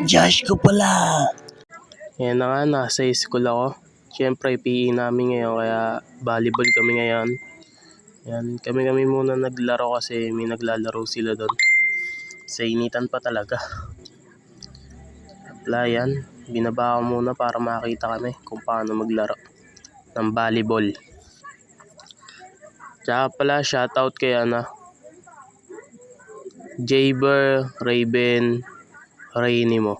Josh ko pala. Yan na nga, nasa school ako. Siyempre, PE namin ngayon, kaya volleyball kami ngayon. Yan, kami muna naglaro kasi may naglalaro sila doon. Sa initan pa talaga. Yan, binaba ko muna para makita kami kung paano maglaro ng volleyball. Tsaka pala, shoutout kay Jaber, Raven, Rainimo.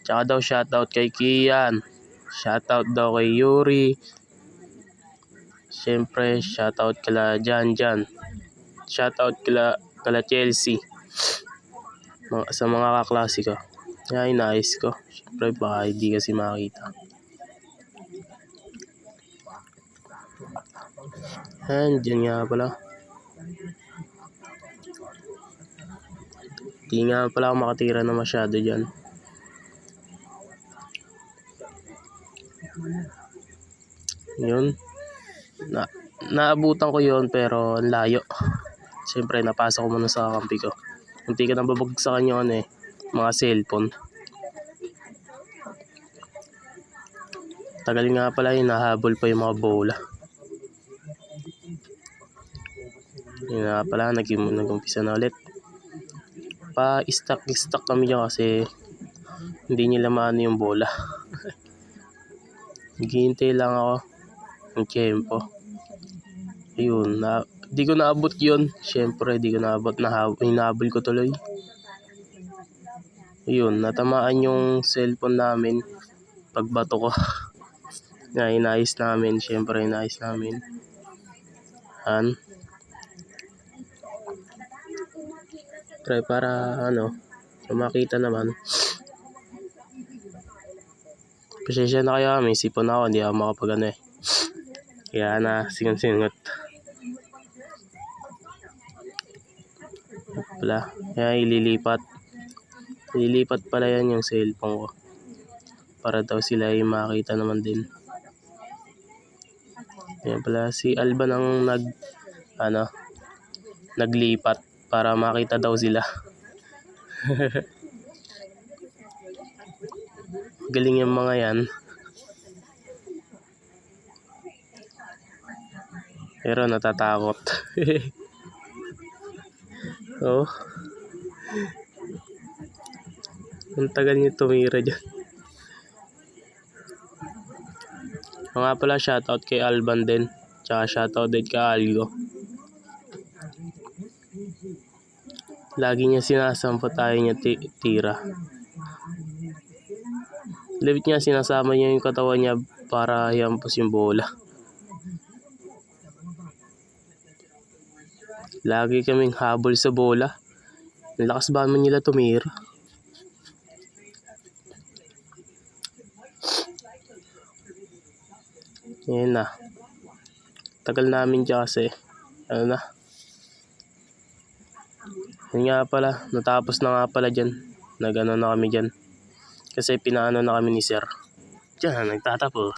Tsaka daw shoutout kay Kian. Shoutout daw kay Yuri. Siyempre, shoutout kala Jan. Shoutout kala Chelsea. Sa mga kaklase ko. Ay, nice ko. Siyempre, baka hindi kasi makita. Ayan, dyan nga pala. Di nga pala ako makatira na masyado dyan. Yun. Naabutan ko yun pero ang layo. Siyempre, napasok ko muna sa kampi ko. Munti ka nang babagsakan yung mga cellphone. Tagal nga pala yun, nahabol pa yung mga bola. Yun nga pala, nag-umpisa na ulit. Pa-stuck kami dyan kasi hindi nila maano yung bola. Naghihintay lang ako ng tempo. Ayun, di ko naabot yun. Siyempre, di ko naabot. Hinahabol ko tuloy. Ayun, natamaan yung cellphone namin. Pagbato ko. Inayos namin. Siyempre, inayos namin. Yan. Try para makita naman. Pasensya na kayo, may sipon ako, hindi ako makapag Kaya singot. Pala, kaya ililipat pala yan yung cellphone ko. Para daw sila ay makita naman din. Yan pala, si Alban ang naglipat para makita daw sila. Galing yung mga yan. Pero natatakot. Oh. Ang tagal niyo tumira dyan. Nga pala, shoutout kay Alban din. Tsaka shoutout din kay Algo. Lagi niya sinasampot tayo niya tira. Labit niya, sinasama niya yung katawan niya para hiyampos yung bola. Lagi kaming habol sa bola. Ang lakas ba naman nila tumira? Ayan na. Tagal namin dyan kasi. Yun nga pala. Natapos na nga pala dyan. Na kami dyan. Kasi pinaano na kami ni Sir. Diyan, nagtatapos.